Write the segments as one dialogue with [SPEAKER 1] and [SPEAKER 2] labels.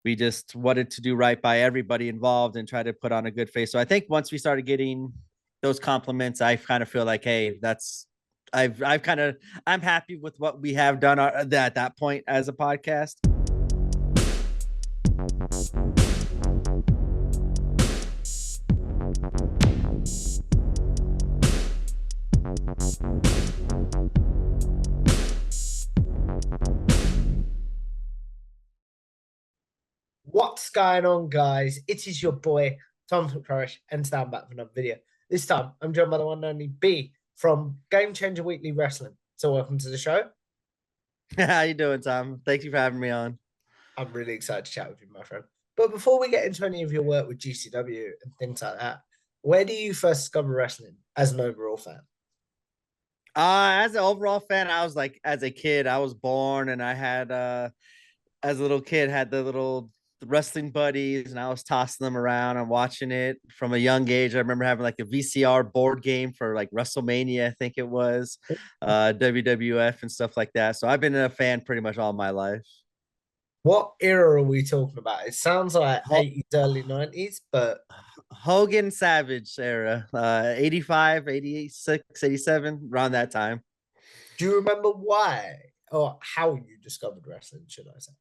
[SPEAKER 1] we just wanted to do right by everybody involved and try to put on a good face. So I think once we started getting those compliments, I kind of feel like, hey, that's I've kind of I'm happy with what we have done at that point as a podcast.
[SPEAKER 2] What's going on, guys? It is your boy, Tom Flourish, and today I'm back for another video. This time, I'm joined by the one and only B from Game Changer Weekly Wrestling. So, welcome to the show.
[SPEAKER 1] How you doing, Tom? Thank you for having me on.
[SPEAKER 2] I'm really excited to chat with you, my friend. But before we get into any of your work with GCW and things like that, where do you first discover wrestling as an overall fan?
[SPEAKER 1] As an overall fan, I was like, as a kid, I was born and I had as a little kid had the little wrestling buddies and I was tossing them around and watching it from a young age. I remember having like a VCR board game for like WrestleMania, I think it was, WWF and stuff like that. So I've been a fan pretty much all my life.
[SPEAKER 2] What era are we talking about? It sounds like
[SPEAKER 1] Ho-
[SPEAKER 2] 80s, early 90s, but
[SPEAKER 1] Hogan Savage era, 85, 86, 87, around that time.
[SPEAKER 2] do you remember why or how you discovered wrestling, should I say?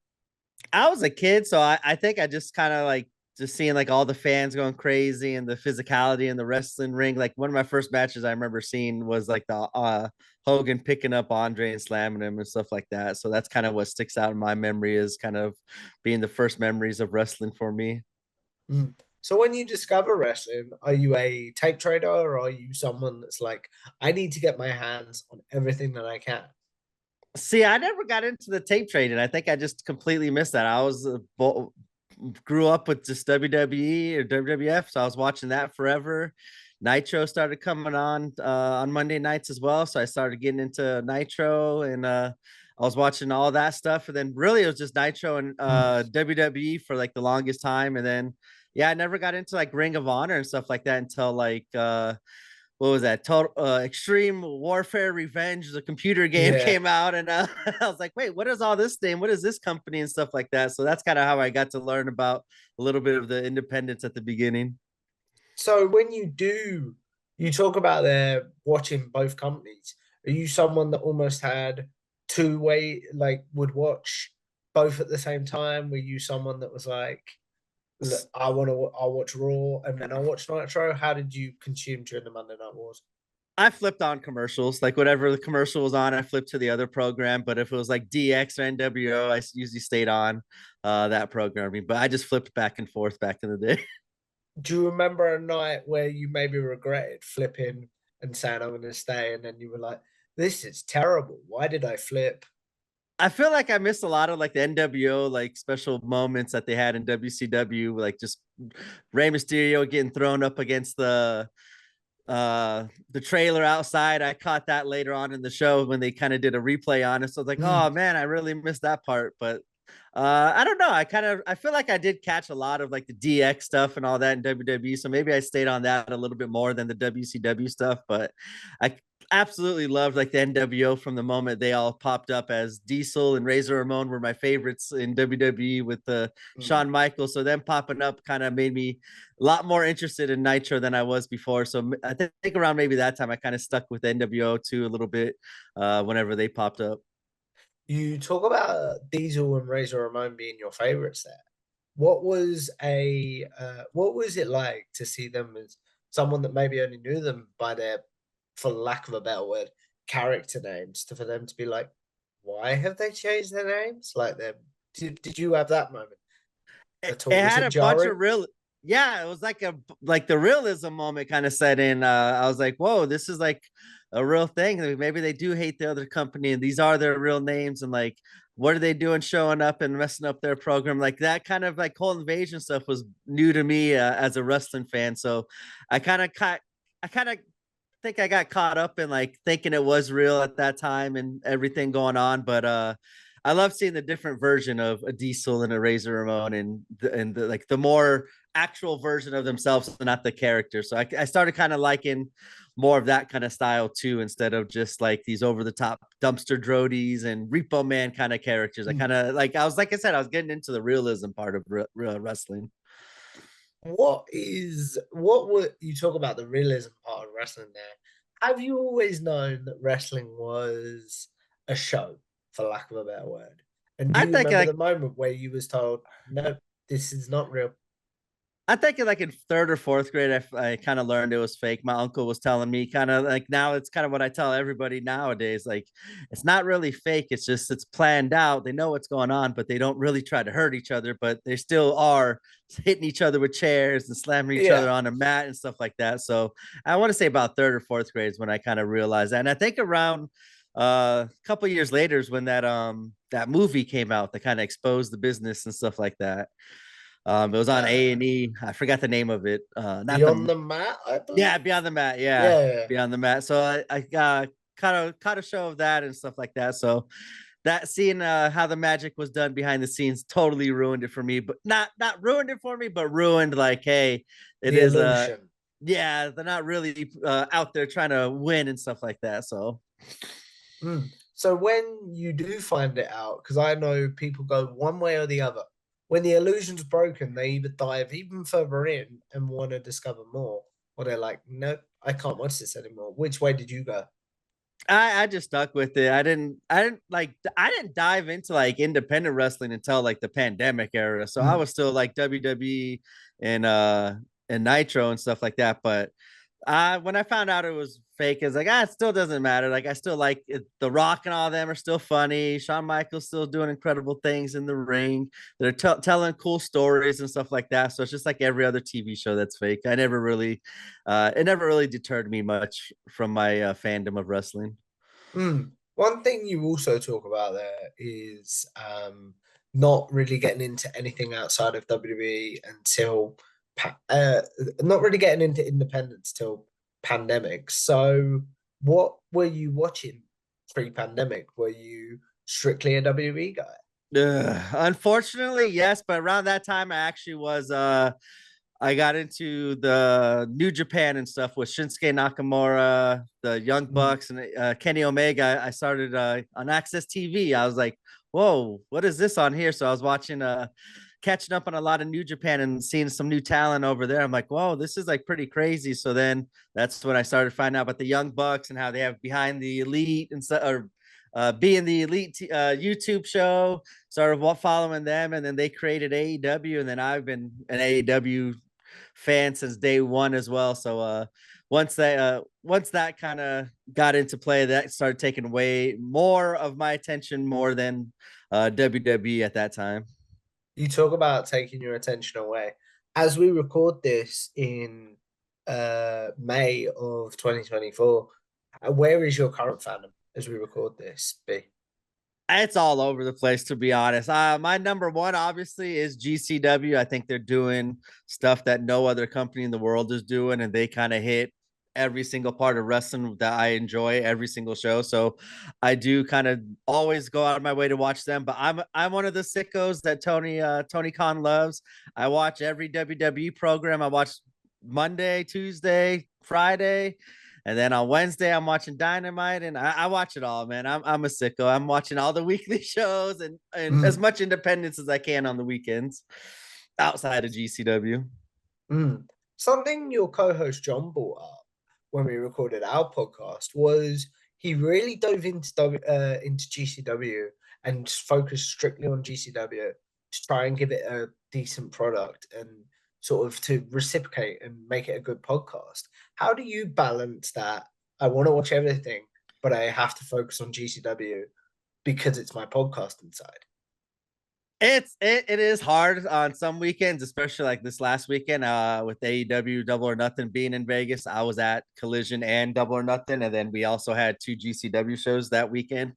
[SPEAKER 1] I was a kid, so I think I just kind of like just seeing like all the fans going crazy and the physicality in the wrestling ring. Like one of my first matches I remember seeing was like the Hogan picking up Andre and slamming him and stuff like that. So that's kind of what sticks out in my memory as kind of being the first memories of wrestling for me.
[SPEAKER 2] Mm. So when you discover wrestling, are you a tape trader or are you someone that's like, I need to get my hands on everything that I can?
[SPEAKER 1] See, I never got into the tape trading. I think I just completely missed that. I was grew up with just WWE or WWF, so I was watching that forever. Nitro started coming on Monday nights as well, so I started getting into Nitro and I was watching all that stuff. And then really it was just Nitro and
[SPEAKER 2] Mm.
[SPEAKER 1] WWE for like the longest time. And then yeah, I never got into like Ring of Honor and stuff like that until like what was that? Total Extreme Warfare Revenge, the computer game
[SPEAKER 2] Yeah.
[SPEAKER 1] came out, and I was like, wait, what is all this name? What is this company and stuff like that? So that's kind of how I got to learn about a little bit of the independence at the beginning.
[SPEAKER 2] So when you talk about there watching both companies, are you someone that almost had two-way, like would watch both at the same time? Were you someone that was like, look, I'll watch Raw and then I'll watch Nitro? How did you consume during the Monday Night Wars?
[SPEAKER 1] I flipped on commercials, like whatever the commercial was on, I flipped to the other program. But if it was like DX or NWO, I usually stayed on that programming. But I just flipped back and forth back in the day.
[SPEAKER 2] Do you remember a night where you maybe regretted flipping and saying I'm going to stay, and then you were like, "This is terrible. Why did I flip?"
[SPEAKER 1] I feel like I missed a lot of like the NWO like special moments that they had in WCW, like just Rey Mysterio getting thrown up against the trailer outside. I caught that later on in the show when they kind of did a replay on it. So I was like,
[SPEAKER 2] Mm.
[SPEAKER 1] oh man, I really missed that part. But I don't know. I feel like I did catch a lot of like the DX stuff and all that in WWE. So maybe I stayed on that a little bit more than the WCW stuff. But I absolutely loved like the NWO from the moment they all popped up as Diesel and Razor Ramon were my favorites in WWE with
[SPEAKER 2] Mm.
[SPEAKER 1] Shawn Michaels. So them popping up kind of made me a lot more interested in Nitro than I was before. So I think around maybe that time I kind of stuck with NWO too a little bit whenever they popped up.
[SPEAKER 2] You talk about Diesel and Razor Ramon being your favorites there. What was it like to see them as someone that maybe only knew them by their, for lack of a better word, character names, to for them to be like, why have they changed their names? Like them. Did you have that moment at all?
[SPEAKER 1] It
[SPEAKER 2] Was
[SPEAKER 1] had
[SPEAKER 2] it
[SPEAKER 1] a bunch
[SPEAKER 2] jarring?
[SPEAKER 1] of real yeah, it was like the realism moment kind of set in. I was like, whoa, this is like a real thing. Like, maybe they do hate the other company and these are their real names and like what are they doing showing up and messing up their program? Like that kind of like whole invasion stuff was new to me as a wrestling fan. So I kind of caught I kind of think I got caught up in like thinking it was real at that time and everything going on. But I love seeing the different version of a Diesel and a Razor Ramon, and like the more actual version of themselves, and not the character. So I started kind of liking more of that kind of style too, instead of just like these over the top dumpster droidies and Repo Man kind of characters. I kind of like, I was, like I said, I was getting into the realism part of wrestling.
[SPEAKER 2] What would you talk about the realism part of wrestling there? Have you always known that wrestling was a show, for lack of a better word? And do
[SPEAKER 1] I
[SPEAKER 2] you
[SPEAKER 1] think
[SPEAKER 2] remember the
[SPEAKER 1] like
[SPEAKER 2] moment where you was told, no, this is not real?
[SPEAKER 1] I think like in third or fourth grade, I kind of learned it was fake. My uncle was telling me, kind of like, now it's kind of what I tell everybody nowadays. Like, it's not really fake. It's just, it's planned out. They know what's going on, but they don't really try to hurt each other, but they still are hitting each other with chairs and slamming each other
[SPEAKER 2] Yeah.
[SPEAKER 1] on a mat and stuff like that. So I want to say about third or fourth grade is when I kind of realized that. And I think around a couple years later is when that movie came out that kind of exposed the business and stuff like that. It was on
[SPEAKER 2] Uh,
[SPEAKER 1] A&E. I forgot the name of it. Not
[SPEAKER 2] Beyond
[SPEAKER 1] the
[SPEAKER 2] the Mat, I
[SPEAKER 1] Yeah,
[SPEAKER 2] believe.
[SPEAKER 1] Beyond the Mat. Yeah,
[SPEAKER 2] Yeah.
[SPEAKER 1] Beyond the Mat. So I caught a show of that and stuff like that. So that seeing how the magic was done behind the scenes totally ruined it for me. But not ruined it for me, but ruined like, hey, it
[SPEAKER 2] The
[SPEAKER 1] is
[SPEAKER 2] illusion.
[SPEAKER 1] yeah, they're not really out there trying to win and stuff like that. So
[SPEAKER 2] So when you do find it out, because I know people go one way or the other. When the illusion's broken, they either dive even further in and want to discover more, or they're like, nope, I can't watch this anymore. Which way did you go?
[SPEAKER 1] I just stuck with it. I didn't dive into like independent wrestling until like the pandemic era. So I
[SPEAKER 2] Mm.
[SPEAKER 1] was still like WWE and and Nitro and stuff like that. But when I found out it was fake, it's like, it still doesn't matter. Like, I still like it. The Rock and all of them are still funny. Shawn Michaels still doing incredible things in the ring. They're telling cool stories and stuff like that. So it's just like every other TV show that's fake. It never really deterred me much from my fandom of wrestling.
[SPEAKER 2] One thing you also talk about there is not really getting into anything outside of WWE until not really getting into independence till pandemic. So, what were you watching pre-pandemic? Were you strictly a WWE guy?
[SPEAKER 1] Unfortunately, yes, but around that time I actually was I got into the New Japan and stuff with Shinsuke Nakamura, the Young
[SPEAKER 2] Mm.
[SPEAKER 1] Bucks, and Kenny Omega. I started on Access TV. I was like, whoa, what is this on here? So I was watching, catching up on a lot of New Japan and seeing some new talent over there. I'm like, whoa, this is like pretty crazy. So then that's when I started finding out about the Young Bucks and how they have Behind the Elite and stuff, or being the Elite YouTube show. Started following them, and then they created AEW, and then I've been an AEW fan since day one as well. So once that kind of got into play, that started taking way more of my attention, more than WWE at that time.
[SPEAKER 2] You talk about taking your attention away. As we record this in May of 2024, where is your current fandom as we record this, B?
[SPEAKER 1] It's all over the place, to be honest. My number one obviously is GCW. I think they're doing stuff that no other company in the world is doing, and they kind of hit every single part of wrestling that I enjoy, every single show. So I do kind of always go out of my way to watch them. But I'm one of the sickos that Tony Khan loves. I watch every WWE program. I watch Monday, Tuesday, Friday. And then on Wednesday, I'm watching Dynamite, and I watch it all, man. I'm a sicko. I'm watching all the weekly shows and as
[SPEAKER 2] Mm,
[SPEAKER 1] much independence as I can on the weekends outside of GCW.
[SPEAKER 2] mm. Something your co-host John brought up when we recorded our podcast was he really dove into GCW and focused strictly on GCW to try and give it a decent product and sort of to reciprocate and make it a good podcast. How do you balance that? I want to watch everything, but I have to focus on GCW because it's my podcast inside.
[SPEAKER 1] It is hard on some weekends, especially like this last weekend with AEW Double or Nothing being in Vegas. I was at Collision and Double or Nothing, and then we also had two GCW shows that weekend,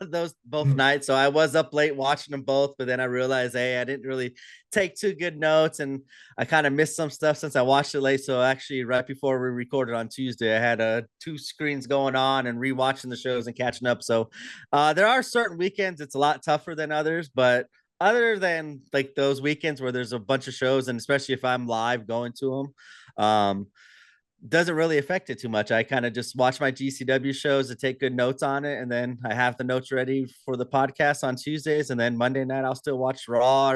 [SPEAKER 1] those both
[SPEAKER 2] Mm.
[SPEAKER 1] nights. So I was up late watching them both, but then I realized, hey, I didn't really take too good notes, and I kind of missed some stuff since I watched it late. So actually, right before we recorded on Tuesday, I had two screens going on and rewatching the shows and catching up. So there are certain weekends it's a lot tougher than others, but other than like those weekends where there's a bunch of shows, and especially if I'm live going to them, doesn't really affect it too much. I kind of just watch my GCW shows to take good notes on it, and then I have the notes ready for the podcast on Tuesdays, and then Monday night I'll still watch Raw,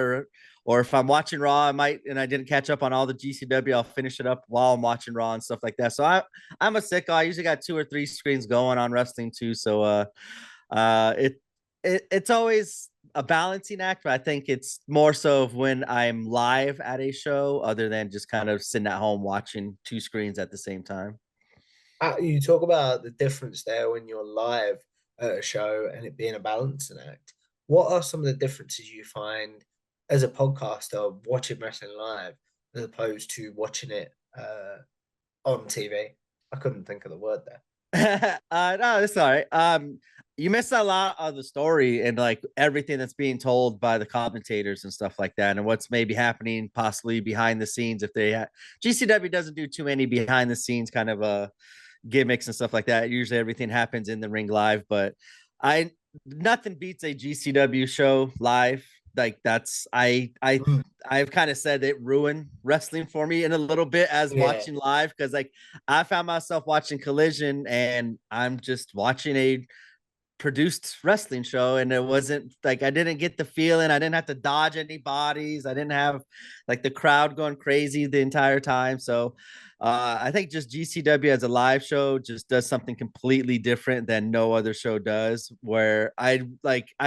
[SPEAKER 1] or if I'm watching Raw, I might and I didn't catch up on all the GCW, I'll finish it up while I'm watching Raw and stuff like that. So I'm a sicko. I usually got two or three screens going on wrestling too. So it's always a balancing act, but I think it's more so of when I'm live at a show, other than just kind of sitting at home watching two screens at the same time.
[SPEAKER 2] You talk about the difference there when you're live at a show and it being a balancing act. What are some of the differences you find as a podcaster watching wrestling live as opposed to watching it on TV? I couldn't think of the word there.
[SPEAKER 1] No, it's all right. You miss a lot of the story and like everything that's being told by the commentators and stuff like that, and what's maybe happening possibly behind the scenes. If they GCW doesn't do too many behind the scenes kind of gimmicks and stuff like that. Usually everything happens in the ring live, but I nothing beats a GCW show live. Like that's
[SPEAKER 2] Mm.
[SPEAKER 1] I've kind of said it ruined wrestling for me in a little bit as
[SPEAKER 2] Yeah.
[SPEAKER 1] watching live, because like I found myself watching Collision and I'm just watching a produced wrestling show, and it wasn't like I didn't get the feeling. I didn't have to dodge any bodies. I didn't have like the crowd going crazy the entire time. So I think just GCW as a live show just does something completely different than no other show does, where I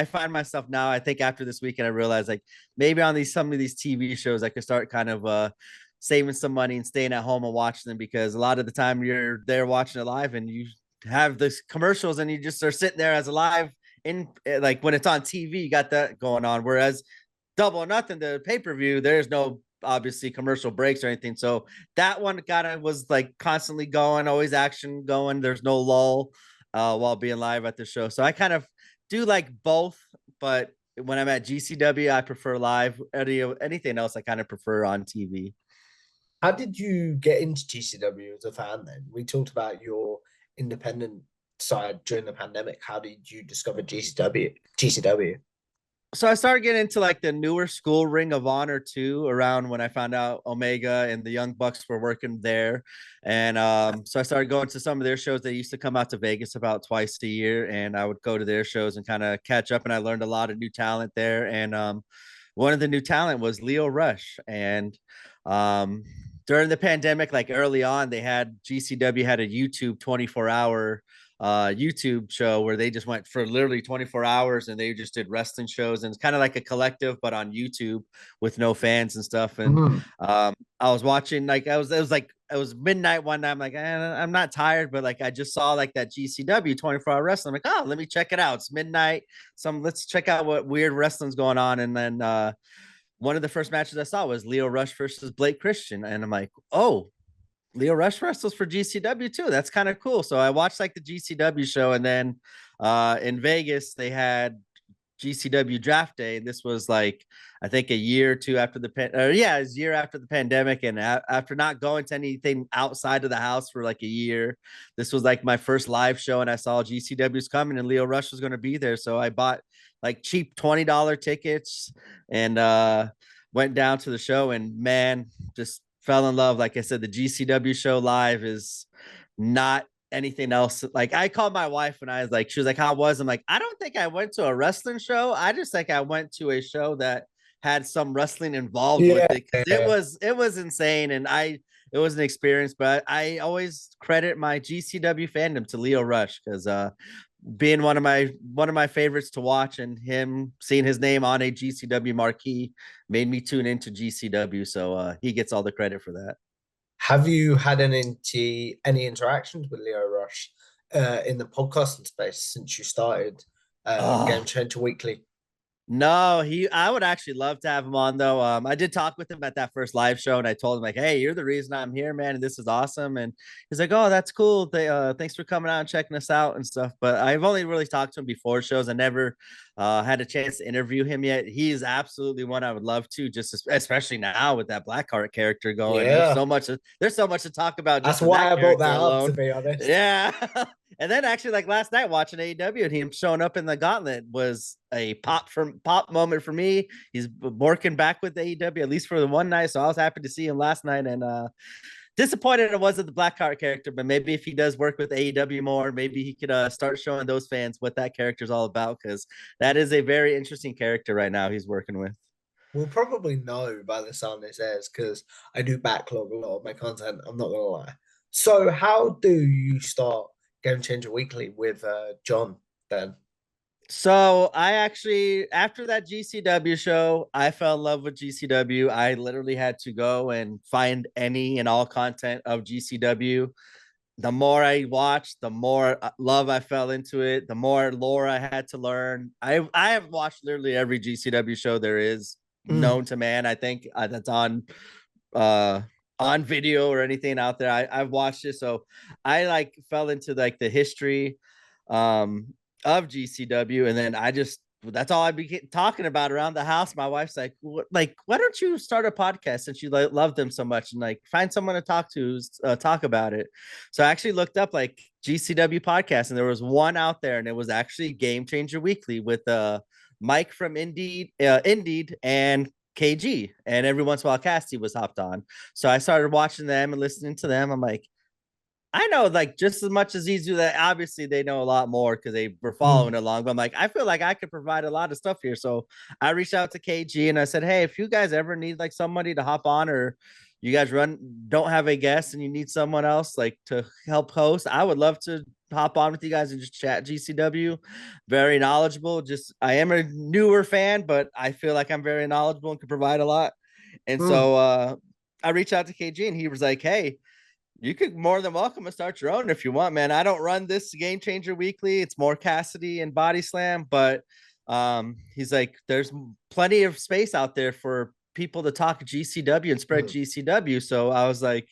[SPEAKER 1] find myself now, I think after this weekend I realized like maybe on these some of these TV shows I could start kind of saving some money and staying at home and watching them, because a lot of the time you're there watching it live and you have this commercials and you just are sitting there as a live in like when it's on TV, you got that going on. Whereas Double or Nothing, the pay-per-view, there's no obviously commercial breaks or anything. So that one kind of was like constantly going, always action going. There's no lull while being live at the show. So I kind of do like both, but when I'm at GCW, I prefer live. Anything else, I kind of prefer on TV.
[SPEAKER 2] How did you get into GCW as a fan then? We talked about your independent side during the pandemic. How did you discover GCW? GCW?
[SPEAKER 1] So I started getting into like the newer school Ring of Honor too, around when I found out Omega and the Young Bucks were working there. And so I started going to some of their shows. They used to come out to Vegas about twice a year, and I would go to their shows and kind of catch up. And I learned a lot of new talent there. And one of the new talent was Leo Rush. And um, during the pandemic, like early on, they had GCW had a YouTube 24-hour YouTube show where they just went for literally 24 hours and they just did wrestling shows, and it's kind of like a collective but on YouTube with no fans and stuff. And
[SPEAKER 2] Mm.
[SPEAKER 1] I was watching, like it was midnight one night. I'm like, I'm not tired, but like I just saw like that GCW 24-hour wrestling. I'm like, oh, let me check it out. It's midnight. Let's check out what weird wrestling's going on. And then one of the first matches I saw was Leo Rush versus Blake Christian. And I'm like, oh, Leo Rush wrestles for GCW too. That's kind of cool. So I watched like the GCW show, and then in Vegas they had GCW Draft Day. This was like I think a year or two after yeah, it was a year after the pandemic, and after not going to anything outside of the house for like a year, this was like my first live show, and I saw GCW's coming, and Leo Rush was going to be there, so I bought like cheap $20 tickets and went down to the show, and man, just fell in love. Like I said, the GCW show live is not anything else. Like I called my wife and I was like, she was like, how was? I'm like, I don't think I went to a wrestling show. I just think I went to a show that had some wrestling involved with
[SPEAKER 2] Yeah.
[SPEAKER 1] it, because it was insane, and it was an experience. But I always credit my GCW fandom to Leo Rush, because being one of my favorites to watch, and him seeing his name on a GCW marquee made me tune into GCW. So he gets all the credit for that.
[SPEAKER 2] Have you had any interactions with Leo Rush in the podcasting space since you started Game
[SPEAKER 1] Oh,
[SPEAKER 2] Changer Weekly?
[SPEAKER 1] No, I would actually love to have him on though. I did talk with him at that first live show and I told him like, hey, you're the reason I'm here, man, and this is awesome. And he's like, oh, that's cool. Thanks for coming out and checking us out and stuff. But I've only really talked to him before shows. I never had a chance to interview him yet. He's absolutely one I would love to, especially now with that Blackheart character going.
[SPEAKER 2] Yeah,
[SPEAKER 1] There's so much to talk about
[SPEAKER 2] that's
[SPEAKER 1] just in
[SPEAKER 2] why
[SPEAKER 1] that
[SPEAKER 2] I brought
[SPEAKER 1] character
[SPEAKER 2] that up, to
[SPEAKER 1] alone.
[SPEAKER 2] be honest.
[SPEAKER 1] Yeah. And then actually, like last night watching AEW and him showing up in the gauntlet was a pop moment for me. He's working back with AEW at least for the one night, so I was happy to see him last night. And disappointed it wasn't the Blackheart character, but maybe if he does work with AEW more, maybe he could start showing those fans what that character is all about, because that is a very interesting character right now he's working with.
[SPEAKER 2] We'll probably know by the time this airs because I do backlog a lot of my content. I'm not gonna lie. So, how do you start Game Changer Weekly with John then?
[SPEAKER 1] So I actually, after that GCW show, I fell in love with GCW. I literally had to go and find any and all content of GCW. The more I watched, the more love I fell into it. The more lore I had to learn. I have watched literally every GCW show there is
[SPEAKER 2] Mm,
[SPEAKER 1] known to man. I think that's uh on video or anything out there. I've watched it, so I like fell into like the history um of GCW, and then I just that's all I be talking about around the house. My wife's like, like, why don't you start a podcast since you love them so much, and like find someone to talk to, talk about it. So I actually looked up like GCW podcast, and there was one out there, and it was actually Game Changer Weekly with Mike from Indeed, and KG, and every once in a while Cassie was hopped on. So I started watching them and listening to them. I'm like, I know like just as much as these do that. Obviously, they know a lot more because they were
[SPEAKER 2] mm,
[SPEAKER 1] following along. But I'm like, I feel like I could provide a lot of stuff here. So I reached out to KG and I said, hey, if you guys ever need like somebody to hop on, or you guys don't have a guest and you need someone else like to help host, I would love to hop on with you guys and just chat GCW. Very knowledgeable. Just I am a newer fan, but I feel like I'm very knowledgeable and can provide a lot. And
[SPEAKER 2] mm.
[SPEAKER 1] so I reached out to KG and he was like, hey, you could more than welcome to start your own if you want, man. I don't run this Game Changer Weekly. It's more Cassidy and Body Slam, but he's like, there's plenty of space out there for people to talk GCW and spread
[SPEAKER 2] Mm.
[SPEAKER 1] GCW. So I was like,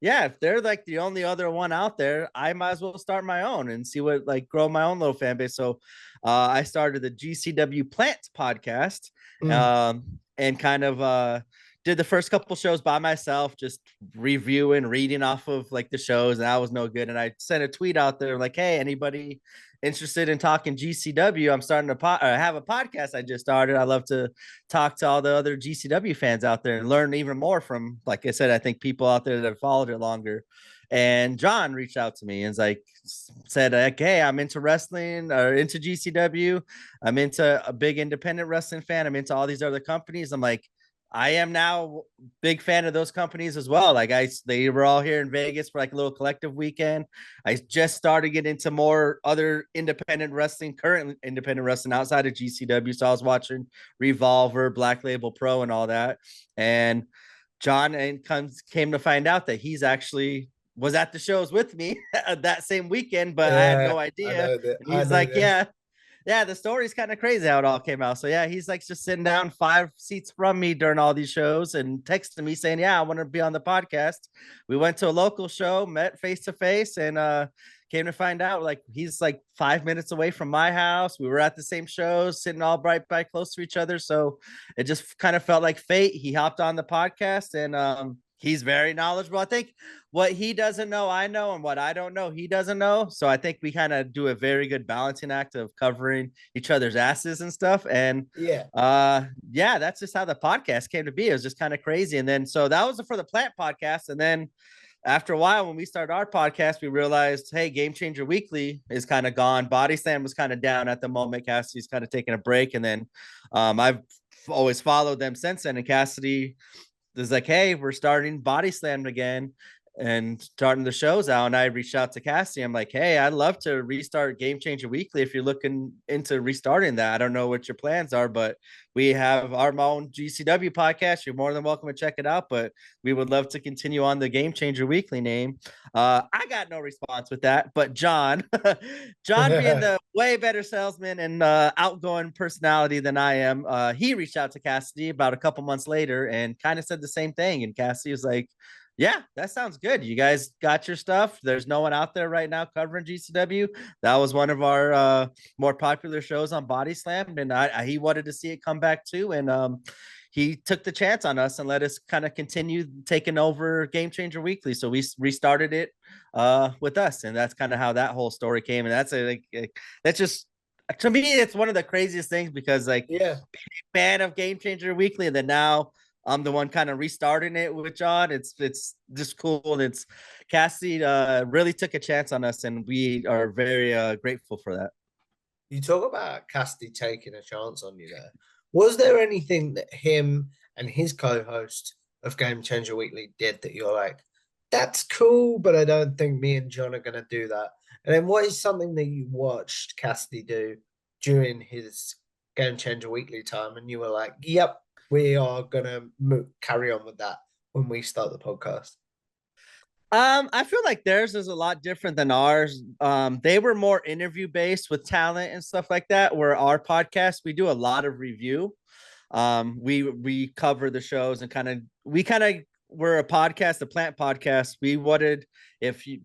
[SPEAKER 1] yeah, if they're like the only other one out there, I might as well start my own and see what like grow my own little fan base. So I started the GCW Plants podcast,
[SPEAKER 2] Mm.
[SPEAKER 1] and kind of did the first couple shows by myself, just reviewing, reading off of like the shows, and I was no good. And I sent a tweet out there like, "Hey, anybody interested in talking GCW? I'm starting to have a podcast I just started. I love to talk to all the other GCW fans out there and learn even more from, like I said, I think people out there that have followed it longer." And John reached out to me and said, like, hey, I'm into wrestling or into GCW. I'm into a big independent wrestling fan. I'm into all these other companies. I'm like, I am now big fan of those companies as well. Like they were all here in Vegas for like a little collective weekend. I just started getting into more other independent wrestling, current independent wrestling outside of GCW. So I was watching Revolver, Black Label Pro, and all that. And John came to find out that he's actually was at the shows with me that same weekend, but I had
[SPEAKER 2] Yeah,
[SPEAKER 1] no
[SPEAKER 2] I
[SPEAKER 1] idea.
[SPEAKER 2] know that.
[SPEAKER 1] And
[SPEAKER 2] I
[SPEAKER 1] he's
[SPEAKER 2] know
[SPEAKER 1] like,
[SPEAKER 2] this.
[SPEAKER 1] yeah, the story's kind of crazy how it all came out. So yeah, he's like just sitting down 5 seats from me during all these shows and texting me saying, yeah, I want to be on the podcast. We went to a local show, met face to face, and came to find out like he's like 5 minutes away from my house. We were at the same shows, sitting all right by close to each other. So it just kind of felt like fate. He hopped on the podcast, and he's very knowledgeable. I think what he doesn't know, I know, and what I don't know, he doesn't know. So I think we kind of do a very good balancing act of covering each other's asses and stuff. And
[SPEAKER 2] Yeah.
[SPEAKER 1] yeah, that's just how the podcast came to be. It was just kind of crazy. And then so that was for the Plant podcast. And then after a while, when we started our podcast, we realized, hey, Game Changer Weekly is kind of gone. Body Slam was kind of down at the moment. Cassidy's kind of taking a break. And then I've always followed them since then. And Cassidy is like, hey, we're starting Body Slam again. and starting the shows out. And I reached out to Cassie. I'm like, hey, I'd love to restart Game Changer Weekly if you're looking into restarting that. I don't know what your plans are, but we have our own GCW podcast. You're more than welcome to check it out. But we would love to continue on the Game Changer Weekly name. I got no response with that, but John, John being the way better salesman and outgoing personality than I am, he reached out to Cassidy about a couple months later and kind of said the same thing. And Cassidy was like, yeah, that sounds good. You guys got your stuff. There's no one out there right now covering GCW. That was one of our more popular shows on Body Slam, and he wanted to see it come back too. And he took the chance on us and let us kind of continue taking over Game Changer Weekly. So we restarted it with us, and that's kind of how that whole story came. And that's just, to me, it's one of the craziest things because like
[SPEAKER 2] Yeah.
[SPEAKER 1] fan of Game Changer Weekly, and then now I'm the one kind of restarting it with John. It's just cool. And it's Cassie really took a chance on us, and we are very grateful for that.
[SPEAKER 2] You talk about Cassidy taking a chance on you there. Was there anything that him and his co-host of Game Changer Weekly did that you're like, that's cool, but I don't think me and John are going to do that? And then what is something that you watched Cassidy do during his Game Changer Weekly time and you were like, yep, we are going to carry on with that when we start the podcast?
[SPEAKER 1] I feel like theirs is a lot different than ours. They were more interview based with talent and stuff like that. Where our podcast, we do a lot of review. We cover the shows and we're a podcast, a plant podcast. We wanted, if you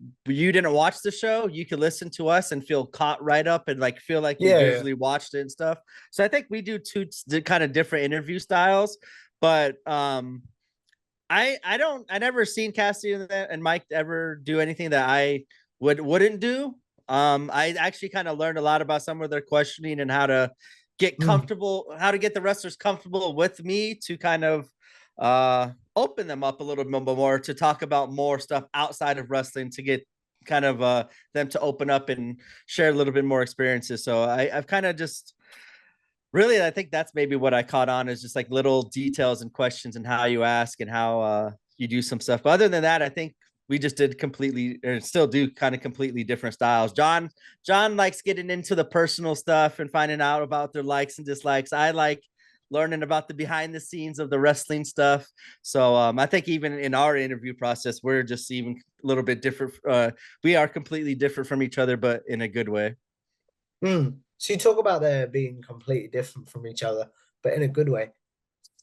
[SPEAKER 1] didn't watch the show, you could listen to us and feel caught right up and like feel like you
[SPEAKER 2] Yeah.
[SPEAKER 1] visually watched it and stuff. So I think we do two kind of different interview styles, but I never seen Cassie and Mike ever do anything that I wouldn't do. I actually kind of learned a lot about some of their questioning and how to get
[SPEAKER 2] Mm.
[SPEAKER 1] comfortable, how to get the wrestlers comfortable with me to kind of open them up a little bit more to talk about more stuff outside of wrestling to get kind of them to open up and share a little bit more experiences. So I've kind of just really, I think that's maybe what I caught on is just like little details and questions and how you ask and how you do some stuff. But other than that, I think we just did completely or still do kind of completely different styles. John likes getting into the personal stuff and finding out about their likes and dislikes. I like learning about the behind the scenes of the wrestling stuff. So I think even in our interview process, we're just even a little bit different. We are completely different from each other, but in a good way.
[SPEAKER 2] Mm. So you talk about there being completely different from each other, but in a good way.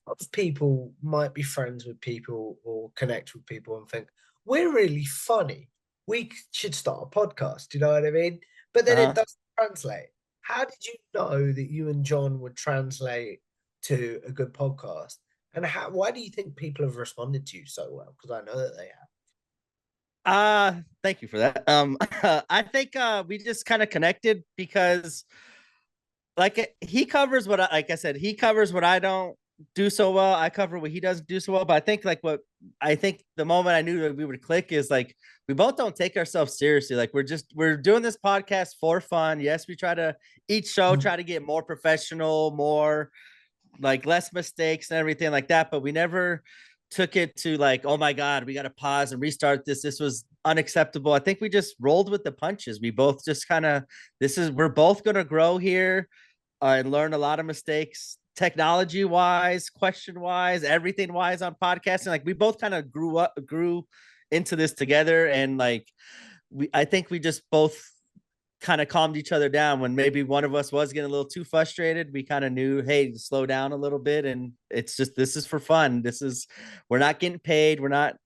[SPEAKER 2] Lots of people might be friends with people or connect with people and think, we're really funny. We should start a podcast. You know what I mean? But then it
[SPEAKER 1] Uh-huh.
[SPEAKER 2] doesn't translate. How did you know that you and John would translate to a good podcast? And why do you think people have responded to you so well? Because I know that they have.
[SPEAKER 1] Thank you for that. I think we just kind of connected because he covers what like I said, he covers what I don't do so well. I cover what he doesn't do so well. But I think I think the moment I knew that we would click is like we both don't take ourselves seriously. Like we're doing this podcast for fun. Yes, we try to each show
[SPEAKER 2] Mm.
[SPEAKER 1] try to get more professional, more like less mistakes and everything like that. But we never took it to like, oh my God, we got to pause and restart this. This was unacceptable. I think we just rolled with the punches. We both just kind of, we're both going to grow here and learn a lot of mistakes, technology wise, question wise, everything wise on podcasting. Like we both kind of grew into this together. And like, I think we just both kind of calmed each other down when maybe one of us was getting a little too frustrated. We kind of knew, hey, slow down a little bit. And it's just, this is for fun. We're not getting paid. We're not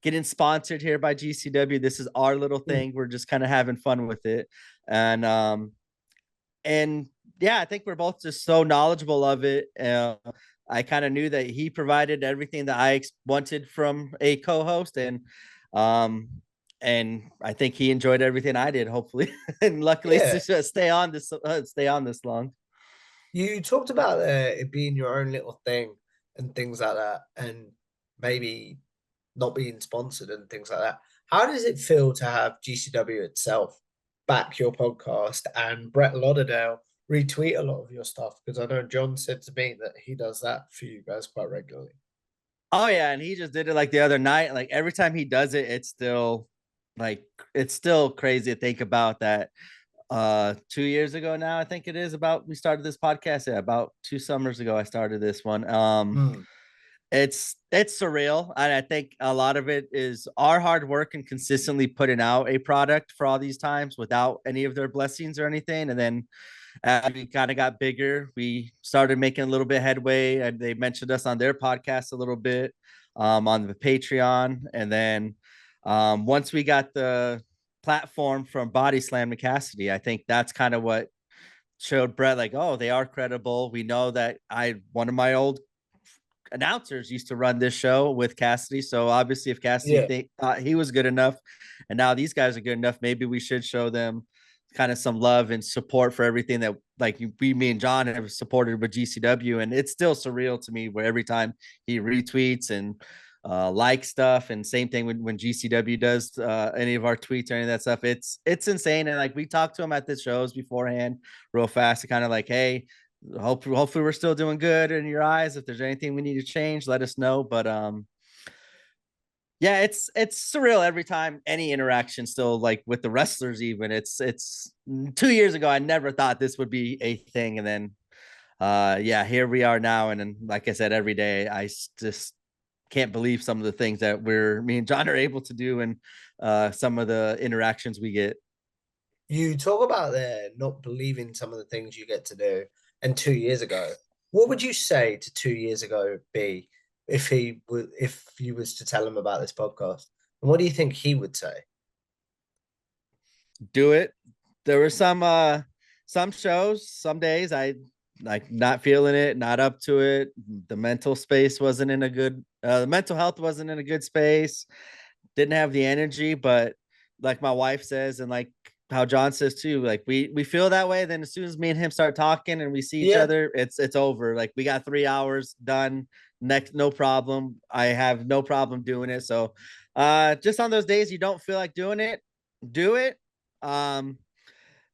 [SPEAKER 1] getting sponsored here by GCW. This is our little
[SPEAKER 2] Mm.
[SPEAKER 1] thing. We're just kind of having fun with it. And yeah, I think we're both just so knowledgeable of it. I kind of knew that he provided everything that I wanted from a co-host, um, and I think he enjoyed everything I did. Hopefully, and luckily,
[SPEAKER 2] Yeah.
[SPEAKER 1] to stay on this long.
[SPEAKER 2] You talked about it being your own little thing and things like that, and maybe not being sponsored and things like that. How does it feel to have GCW itself back your podcast and Brett Lauderdale retweet a lot of your stuff? Because I know John said to me that he does that for you guys quite regularly.
[SPEAKER 1] Oh yeah, and he just did it like the other night. Like every time he does it, like it's still crazy to think about that. 2 years ago now, I think it is about we started this podcast. Yeah, about 2 summers ago, I started this one.
[SPEAKER 2] Mm,
[SPEAKER 1] It's surreal, and I think a lot of it is our hard work and consistently putting out a product for all these times without any of their blessings or anything. And then as we kind of got bigger, we started making a little bit headway, and they mentioned us on their podcast a little bit, on the Patreon. And then once we got the platform from Body Slam to Cassidy, I think that's kind of what showed Brett like, oh, they are credible. We know that one of my old announcers used to run this show with Cassidy. So obviously, if Cassidy
[SPEAKER 2] yeah,
[SPEAKER 1] thought he was good enough, and now these guys are good enough, maybe we should show them kind of some love and support for everything that like me and John have supported with GCW. And it's still surreal to me where every time he retweets and like stuff, and same thing when GCW does any of our tweets or any of that stuff, it's insane. And like we talked to him at the shows beforehand real fast to kind of like, hey, hopefully we're still doing good in your eyes. If there's anything we need to change, let us know. But yeah, it's surreal every time any interaction still like with the wrestlers. Even it's 2 years ago, I never thought this would be a thing. And then yeah, here we are now. And then like I said, every day I just can't believe some of the things that me and John are able to do, and some of the interactions we get.
[SPEAKER 2] you talk about there not believing some of the things you get to do. And 2 years ago, what would you say to 2 years ago B if you was to tell him about this podcast? And what do you think he would say?
[SPEAKER 1] Do it. There were some shows, some days I like not feeling it, not up to it. The mental space wasn't in a good the mental health wasn't in a good space. Didn't have the energy, but like my wife says, and like how John says too, like we feel that way. Then as soon as me and him start talking and we see each
[SPEAKER 2] Yeah.
[SPEAKER 1] other, it's over. Like we got 3 hours done. Next, no problem. I have no problem doing it. So just on those days you don't feel like doing it, do it. Um,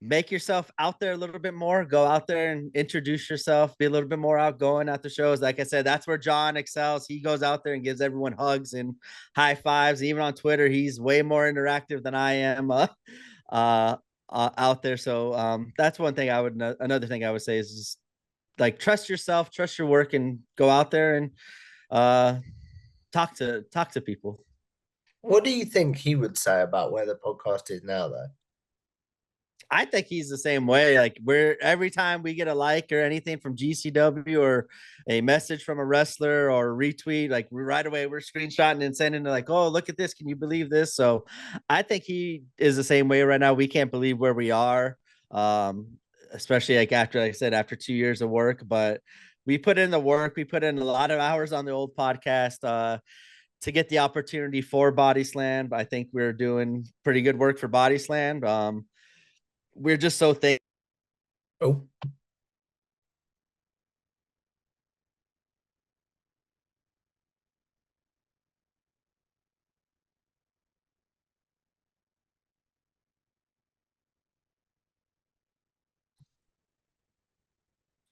[SPEAKER 1] make yourself out there a little bit more. Go out there and introduce yourself. Be a little bit more outgoing at the shows. Like I said, that's where John excels. He goes out there and gives everyone hugs and high fives. Even on Twitter, he's way more interactive than I am uh, out there. So that's one thing I would. Another thing I would say is just like trust yourself, trust your work, and go out there and uh, talk to people.
[SPEAKER 2] What do you think he would say about where the podcast is now, though?
[SPEAKER 1] I think he's the same way. Like we're every time we get a like or anything from GCW or a message from a wrestler or a retweet, like right away we're screenshotting and sending to like, oh, look at this. Can you believe this? So I think he is the same way right now. We can't believe where we are. Especially like after, like I said, after 2 years of work, but we put in the work, we put in a lot of hours on the old podcast, to get the opportunity for Body Slam. I think we're doing pretty good work for Body Slam. We're just so thankful.
[SPEAKER 2] Oh,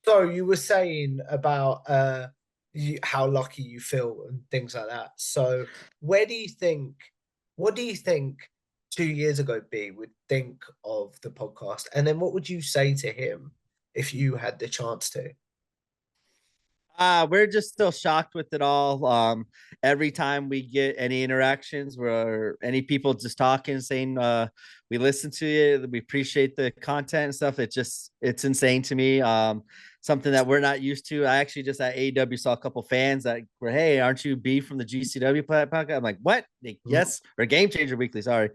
[SPEAKER 2] so you were saying about how lucky you feel and things like that. So where do you think, what do you think 2 years ago B would think of the podcast? And then what would you say to him if you had the chance to?
[SPEAKER 1] We're just still shocked with it all. Every time we get any interactions where any people just talking, saying, we listen to you, we appreciate the content and stuff. It's insane to me. Something that we're not used to. I actually just at AEW saw a couple fans that were, hey, aren't you B from the GCW podcast? I'm like, what? Like,
[SPEAKER 2] Mm.
[SPEAKER 1] yes, or Game Changer Weekly. Sorry,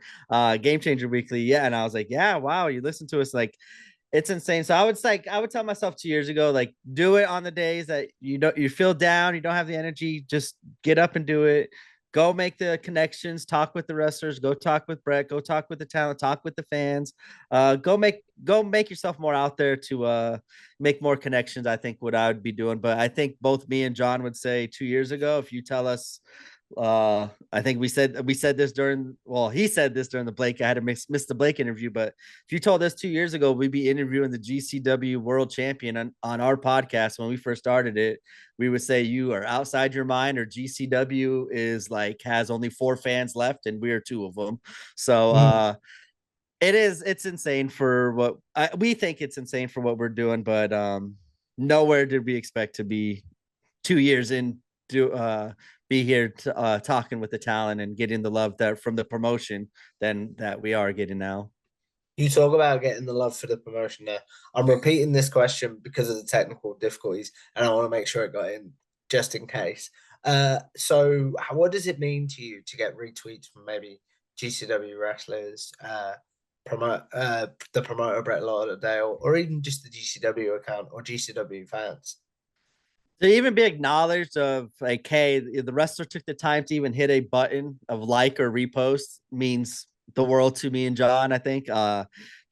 [SPEAKER 1] Game Changer Weekly. Yeah, and I was like, yeah, wow, you listen to us. Like, it's insane. So I would tell myself 2 years ago, like do it on the days that you feel down, you don't have the energy, just get up and do it. Go make the connections, talk with the wrestlers, go talk with Brett, go talk with the talent, talk with the fans. Go make yourself more out there to make more connections. I think what I would be doing. But I think both me and John would say 2 years ago, if you tell us I think we said this during, well, he said this during the Blake. I had to miss the Blake interview, but if you told us 2 years ago we'd be interviewing the GCW world champion on our podcast when we first started it, we would say you are outside your mind, or GCW is like has only 4 fans left and we're 2 of them. So
[SPEAKER 2] Mm.
[SPEAKER 1] it's insane for what we think it's insane for what we're doing, but nowhere did we expect to be 2 years in to be here talking with the talent and getting the love that from the promotion than that we are getting now.
[SPEAKER 2] You talk about getting the love for the promotion there. I'm repeating this question because of the technical difficulties, and I want to make sure it got in just in case. So what does it mean to you to get retweets from maybe GCW wrestlers, promote the promoter Brett Lauderdale, or even just the GCW account or GCW fans?
[SPEAKER 1] To even be acknowledged of like, hey, the wrestler took the time to even hit a button of like or repost means the world to me and John. I think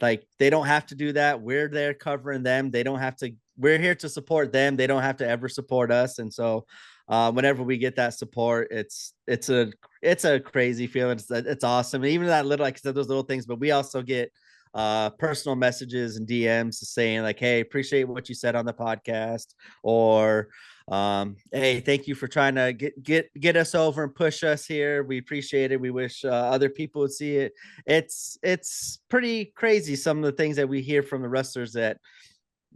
[SPEAKER 1] like they don't have to do that. We're there covering them. They don't have to. We're here to support them. They don't have to ever support us. And so whenever we get that support, it's a crazy feeling. It's awesome. And even that little, like I said, those little things, but we also get personal messages and DMs saying like, hey, appreciate what you said on the podcast, or hey, thank you for trying to get us over and push us here. We appreciate it. We wish other people would see it. It's pretty crazy some of the things that we hear from the wrestlers that,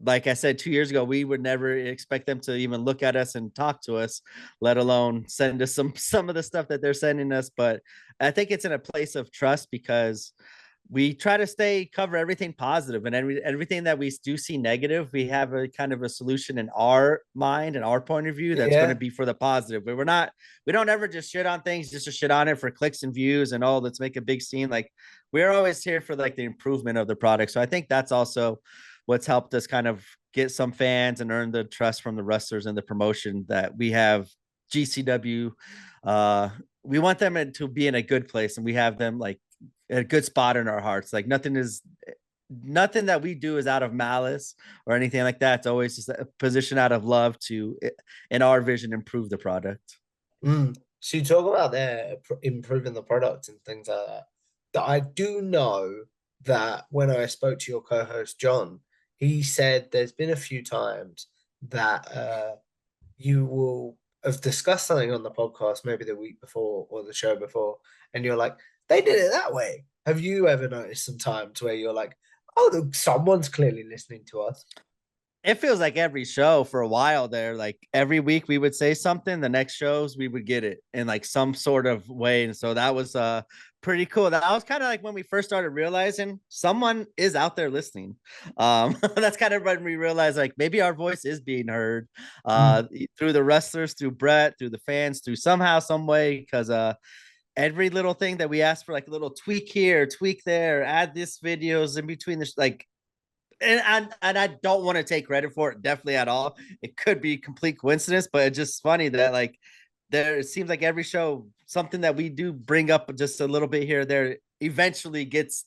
[SPEAKER 1] like I said 2 years ago, we would never expect them to even look at us and talk to us, let alone send us some of the stuff that they're sending us. But I think it's in a place of trust because we try to cover everything positive, and everything that we do see negative, we have a kind of a solution in our mind and our point of view that's going to
[SPEAKER 2] Yeah.
[SPEAKER 1] be for the positive. But we don't ever just shit on things just to shit on it for clicks and views and, oh, let's make a big scene. Like, we're always here for like the improvement of the product. So I think that's also what's helped us kind of get some fans and earn the trust from the wrestlers and the promotion that we have. GCW, we want them to be in a good place, and we have them like a good spot in our hearts. Like, nothing that we do is out of malice or anything like that. It's always just a position out of love to, in our vision, improve the product.
[SPEAKER 2] Mm. So you talk about there improving the product and things like that. That I do know that when I spoke to your co-host John, he said there's been a few times that you will have discussed something on the podcast, maybe the week before or the show before, and you're like, they did it that way. Have you ever noticed some times where you're like, oh, someone's clearly listening to us?
[SPEAKER 1] It feels like every show for a while there, like every week we would say something, the next shows we would get it in like some sort of way. And so that was pretty cool. That was kind of like when we first started realizing someone is out there listening. That's kind of when we realized like maybe our voice is being heard
[SPEAKER 2] Mm.
[SPEAKER 1] through the wrestlers, through Brett, through the fans, through somehow, some way, because every little thing that we ask for, like a little tweak here, tweak there, add this videos in between this, like, and I don't want to take credit for it, definitely at all. It could be complete coincidence, but it's just funny that like there, it seems like every show something that we do bring up just a little bit here or there eventually gets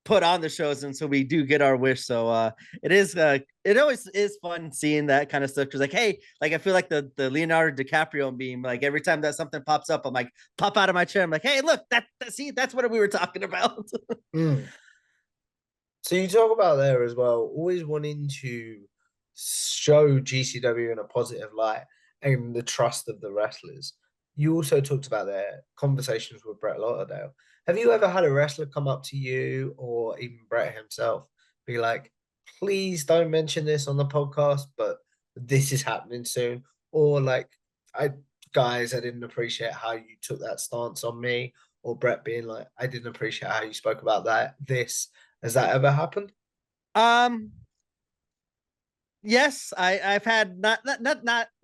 [SPEAKER 1] put on the shows, and so we do get our wish. So it always is fun seeing that kind of stuff, because like, hey, like I feel like the Leonardo DiCaprio meme, like every time that something pops up, I'm like, pop out of my chair, I'm like, hey, look, see, that's what we were talking about.
[SPEAKER 2] Mm. So you talk about there as well, always wanting to show GCW in a positive light and the trust of the wrestlers. You also talked about their conversations with Brett Lauderdale. Have you ever had a wrestler come up to you or even Brett himself be like, please don't mention this on the podcast, but this is happening soon? Or like, I guys, I didn't appreciate how you took that stance on me, or Brett being like, I didn't appreciate how you spoke about this. Has that ever happened?
[SPEAKER 1] um Yes, I've had not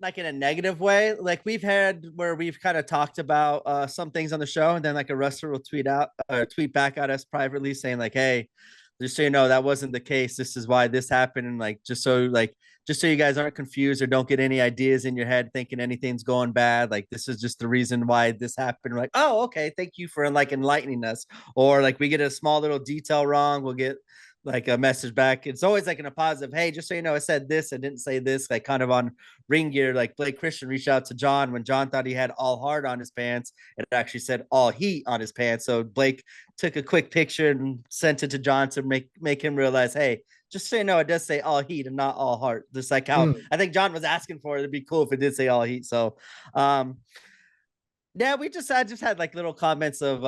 [SPEAKER 1] like in a negative way. Like we've had where we've kind of talked about some things on the show, and then like a wrestler will tweet back at us privately saying like, "Hey, just so you know, that wasn't the case. This is why this happened." And like just so you guys aren't confused or don't get any ideas in your head thinking anything's going bad. Like, this is just the reason why this happened. We're like, oh, okay, thank you for like enlightening us. Or like we get a small little detail wrong, we'll get like a message back. It's always like in a positive, hey, just so you know, I said this, I didn't say this, like kind of on ring gear. Like Blake Christian reached out to John when John thought he had all hard on his pants. It actually said all heat on his pants. So Blake took a quick picture and sent it to John to make him realize, hey, just so you know, it does say all heat and not all heart. Just like how
[SPEAKER 2] Mm.
[SPEAKER 1] I think John was asking for it. It'd be cool if it did say all heat. So yeah, I just had like little comments of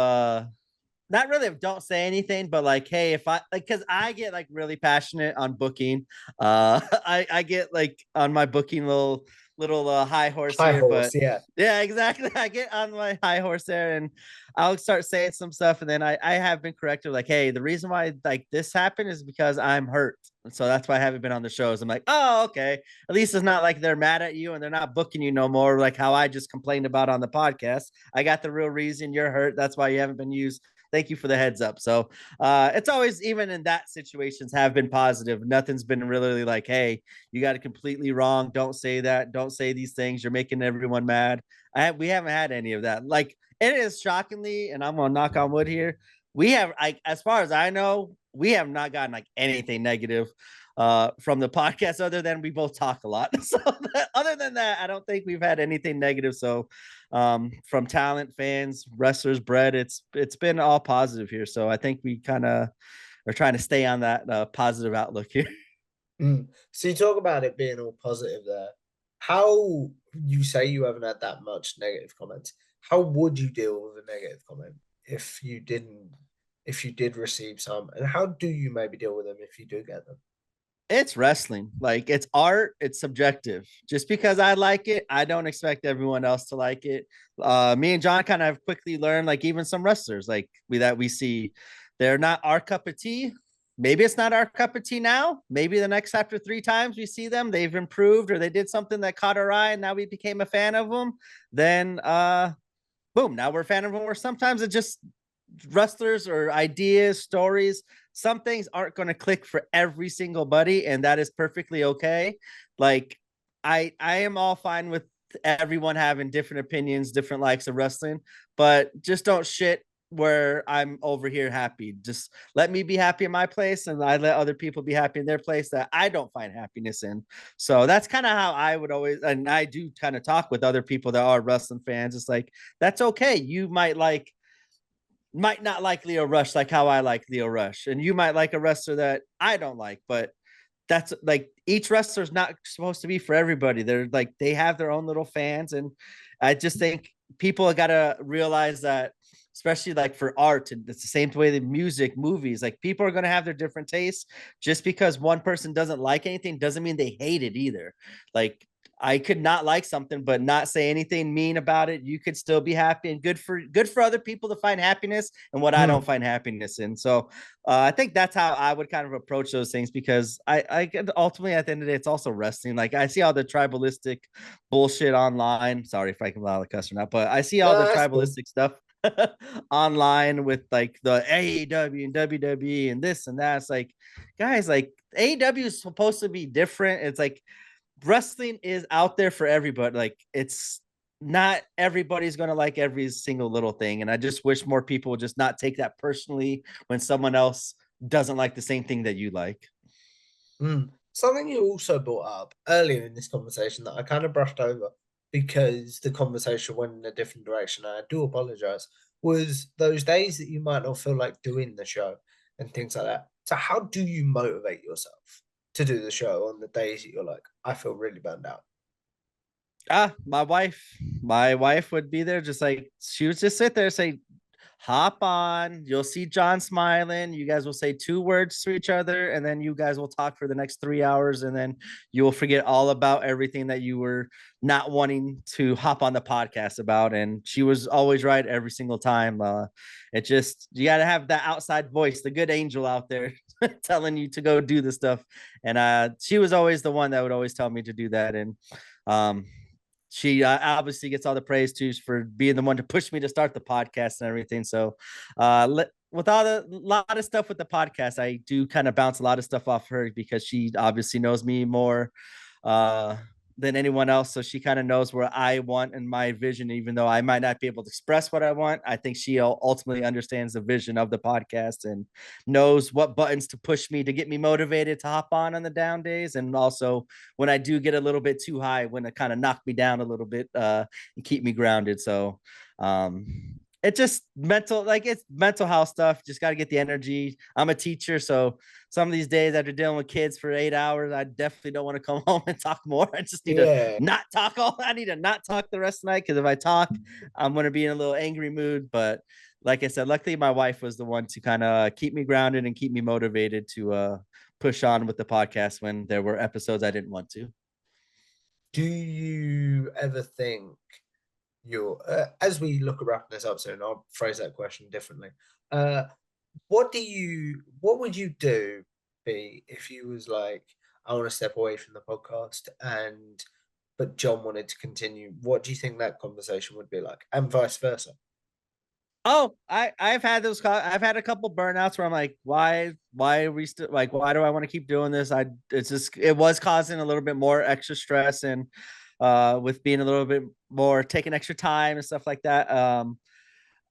[SPEAKER 1] not really don't say anything, but like, hey, if I like, because I get like really passionate on booking. I get like on my booking little high horse
[SPEAKER 2] High
[SPEAKER 1] here,
[SPEAKER 2] horse,
[SPEAKER 1] but
[SPEAKER 2] yeah.
[SPEAKER 1] yeah, exactly. I get on my high horse there, and I'll start saying some stuff, and then I have been corrected, like, hey, the reason why like this happened is because I'm hurt, so that's why I haven't been on the shows. I'm like, oh, okay. At least it's not like they're mad at you and they're not booking you no more, like how I just complained about on the podcast. I got the real reason you're hurt. That's why you haven't been used. Thank you for the heads up. So it's always, even in that situations, have been positive. Nothing's been really like, hey, you got it completely wrong. Don't say that. Don't say these things. You're making everyone mad. We haven't had any of that. Like, it is shockingly, and I'm gonna knock on wood here. We have, like, as far as I know, we have not gotten like anything negative from the podcast, other than we both talk a lot. So other than that, I don't think we've had anything negative. So from talent, fans, wrestlers, Brett, it's been all positive here. So I think we kind of are trying to stay on that positive outlook here.
[SPEAKER 2] Mm. So you talk about it being all positive there. How you say you haven't had that much negative comments? How would you deal with a negative comment if you didn't, if you did receive some? And how do you maybe deal with them if you do get them?
[SPEAKER 1] It's wrestling. Like, it's art, it's subjective. Just because I like it, I don't expect everyone else to like it. Me and John kind of have quickly learned, like, even some wrestlers like we see, they're not our cup of tea. Maybe it's not our cup of tea now. Maybe the next, after 3 times we see them, they've improved or they did something that caught our eye and now we became a fan of them. Then boom, now we're a fan of them. Or sometimes it just, wrestlers or ideas, stories, some things aren't going to click for every single buddy, and that is perfectly okay. Like, I am all fine with everyone having different opinions, different likes of wrestling, but just don't shit where I'm over here happy. Just let me be happy in my place, and I let other people be happy in their place that I don't find happiness in. So that's kind of how I would always, and I do kind of talk with other people that are wrestling fans. It's like, that's okay. You might not like Leo Rush like how I like Leo Rush, and you might like a wrestler that I don't like, but that's like, each wrestler's not supposed to be for everybody. They're like, they have their own little fans, and I just think people got to realize that, especially like for art, and it's the same way the music, movies, like people are going to have their different tastes. Just because one person doesn't like anything doesn't mean they hate it either. Like, I could not like something but not say anything mean about it. You could still be happy, and good for other people to find happiness and what I don't
[SPEAKER 2] Mm.
[SPEAKER 1] find happiness in. So I think that's how I would kind of approach those things, because I ultimately, at the end of the day, it's also wrestling. Like, I see all the tribalistic bullshit online. Sorry if I can allow the cuss or not, but I see all
[SPEAKER 2] No,
[SPEAKER 1] the
[SPEAKER 2] that's cool.
[SPEAKER 1] tribalistic stuff online with like the AEW and WWE and this and that. It's like, guys, like, AEW is supposed to be different. It's like, wrestling is out there for everybody. Like, it's not everybody's going to like every single little thing. And I just wish more people would just not take that personally when someone else doesn't like the same thing that you like.
[SPEAKER 2] Mm. Something you also brought up earlier in this conversation that I kind of brushed over because the conversation went in a different direction, and I do apologize, was those days that you might not feel like doing the show and things like that. So, how do you motivate yourself to do the show on the days that you're like, I feel really burned out?
[SPEAKER 1] My wife would be there, just like, she would just sit there, say, hop on, you'll see John smiling, you guys will say 2 words to each other, and then you guys will talk for the next 3 hours, and then you will forget all about everything that you were not wanting to hop on the podcast about. And she was always right every single time. It just, you got to have that outside voice, the good angel out there telling you to go do the stuff. And she was always the one that would always tell me to do that. And um she obviously gets all the praise too for being the one to push me to start the podcast and everything. So, with all the lot of stuff with the podcast, I do kind of bounce a lot of stuff off her, because she obviously knows me more. Uh, than anyone else. So she kind of knows where I want and my vision, even though I might not be able to express what I want. I think she ultimately understands the vision of the podcast and knows what buttons to push me to get me motivated to hop on the down days. And also when I do get a little bit too high, when it kind of knock me down a little bit and keep me grounded. So um it's just mental, like it's mental health stuff. Just got to get the energy. I'm a teacher, so some of these days after dealing with kids for 8 hours, I definitely don't want to come home and talk more. I just need to
[SPEAKER 2] Yeah.
[SPEAKER 1] not talk all. I need to not talk the rest of the night because if I talk, I'm going to be in a little angry mood. But like I said, luckily my wife was the one to kind of keep me grounded and keep me motivated to push on with the podcast when there were episodes I didn't want to.
[SPEAKER 2] Do you ever think you're, as we look at wrapping this up soon, I'll phrase that question differently. Uh, what would you do, B, if you was like, I want to step away from the podcast but John wanted to continue? What do you think that conversation would be like? And vice versa.
[SPEAKER 1] Oh, I've had those. I've had a couple burnouts where I'm like, why are we still like, why do I want to keep doing this? It's just, it was causing a little bit more extra stress and with being a little bit more taking extra time and stuff like that.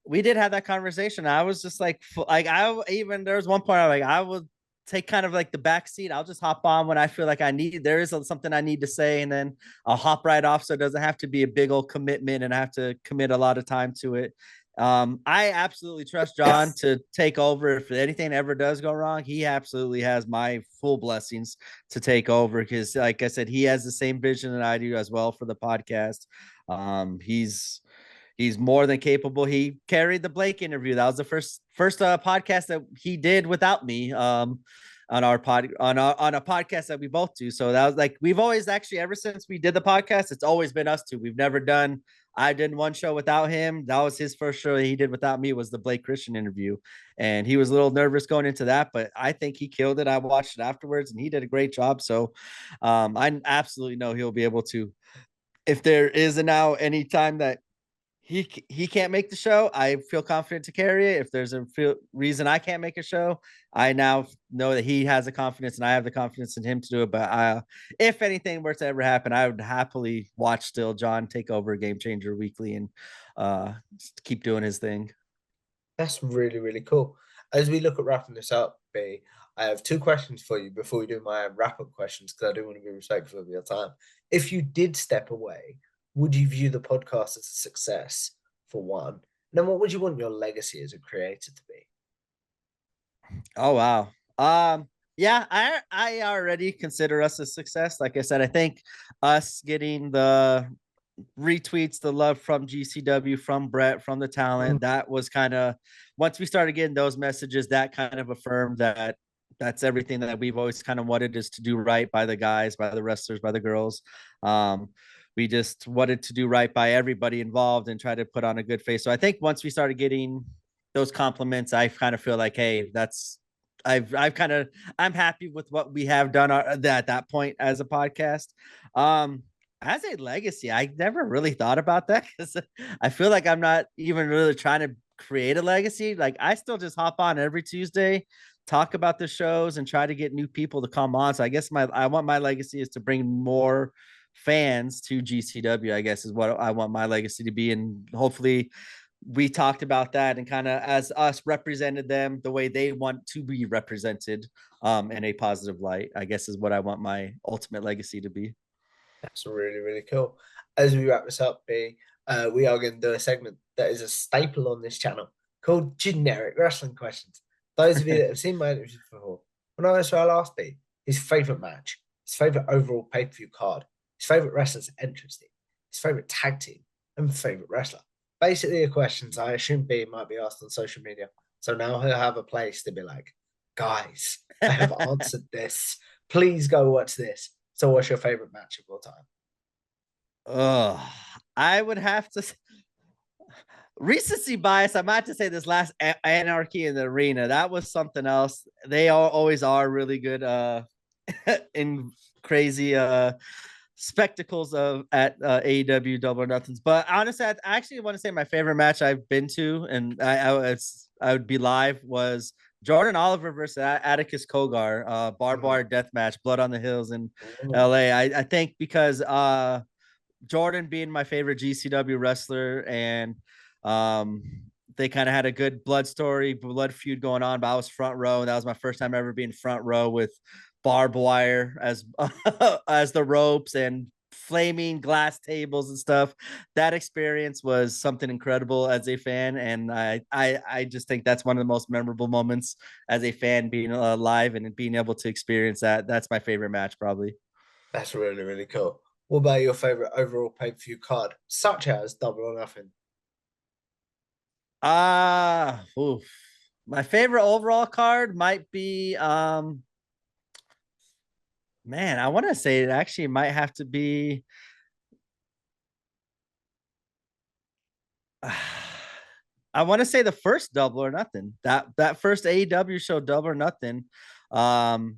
[SPEAKER 1] We did have that conversation. I was just like I even there was one point I would take kind of like the back seat. I'll just hop on when I feel like there is something I need to say, and then I'll hop right off. So it doesn't have to be a big old commitment, and I have to commit a lot of time to it. I absolutely trust John to take over if anything ever does go wrong. He absolutely has my full blessings to take over because, like I said, he has the same vision that I do as well for the podcast. He's more than capable. He carried the Blake interview. That was the first podcast that he did without me. On our on a podcast that we both do. So that was like we've always actually ever since we did the podcast, it's always been us two. We've never done. I did one show without him. That was his first show he did without me. Was the Blake Christian interview, and he was a little nervous going into that, but I think he killed it. I watched it afterwards, and he did a great job. So I absolutely know he'll be able to. If there is a now any time that he can't make the show, I feel confident to carry it. If there's a reason I can't make a show, I now know that he has the confidence and I have the confidence in him to do it. But if anything were to ever happen, I would happily watch still John take over Game Changer Weekly and keep doing his thing.
[SPEAKER 2] That's really, really cool. As we look at wrapping this up, B, I have two questions for you before we do my wrap up questions because I do want to be respectful of your time. If you did step away, would you view the podcast as a success for one? And then what would you want your legacy as a creator to be?
[SPEAKER 1] Oh wow. Yeah, I already consider us a success. Like I said, I think us getting the retweets, the love from GCW, from Brett, from the
[SPEAKER 2] Mm.
[SPEAKER 1] talent, that was kind of once we started getting those messages, that kind of affirmed that that's everything that we've always kind of wanted is to do right by the guys, by the wrestlers, by the girls. Um, we just wanted to do right by everybody involved and try to put on a good face. So I think once we started getting those compliments, I kind of feel like, hey, that's I've kind of I'm happy with what we have done at that point as a podcast. As a legacy, I never really thought about that because I feel like I'm not even really trying to create a legacy. Like I still just hop on every Tuesday, talk about the shows, and try to get new people to come on. So I guess I want my legacy is to bring more fans to GCW. I guess is what I want my legacy to be, and hopefully we talked about that and kind of as us represented them the way they want to be represented in a positive light, I guess is what I want my ultimate legacy to be.
[SPEAKER 2] That's really, really cool. As we wrap this up, B, we are going to do a segment that is a staple on this channel called Generic Wrestling Questions. Those of you that have seen my interviews before, when I was to ask B his favorite match, his favorite overall pay per view card, his favorite wrestler's entrance team, his favorite tag team, and favorite wrestler. Basically, the questions I assume B might be asked on social media. So now he'll have a place to be like, guys, I have answered this. Please go watch this. So, what's your favorite match of all time?
[SPEAKER 1] Oh, I would have to recency bias. I might to say this last Anarchy in the Arena. That was something else. They always are really good in crazy spectacles of at AEW Double or Nothings. But honestly, I actually want to say my favorite match I've been to, and I would be live was Jordan Oliver versus Atticus Kogar, barbed
[SPEAKER 2] Mhm.
[SPEAKER 1] wire death match, blood on the hills in
[SPEAKER 2] Oh,
[SPEAKER 1] LA. I think because Jordan being my favorite GCW wrestler, and um, they kind of had a good blood story, blood feud going on. But I was front row. That was my first time ever being front row with barbed wire as as the ropes and flaming glass tables and stuff. That experience was something incredible as a fan, and I just think that's one of the most memorable moments as a fan, being alive and being able to experience that. That's my favorite match, probably.
[SPEAKER 2] that's really, really cool. What about your favorite overall pay-per-view card, such as Double or Nothing?
[SPEAKER 1] Oof. My favorite overall card might be man, I want to say it actually might have to be I want to say the first Double or Nothing. That first AEW show, Double or Nothing. Um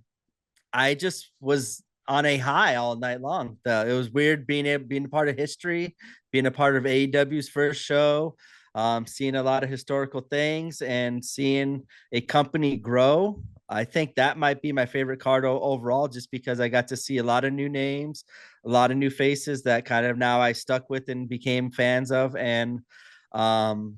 [SPEAKER 1] I just was on a high all night long. It was weird being a part of history, being a part of AEW's first show, seeing a lot of historical things, and seeing a company grow. I think that might be my favorite card overall, just because I got to see a lot of new names, a lot of new faces that kind of now I stuck with and became fans of, and um,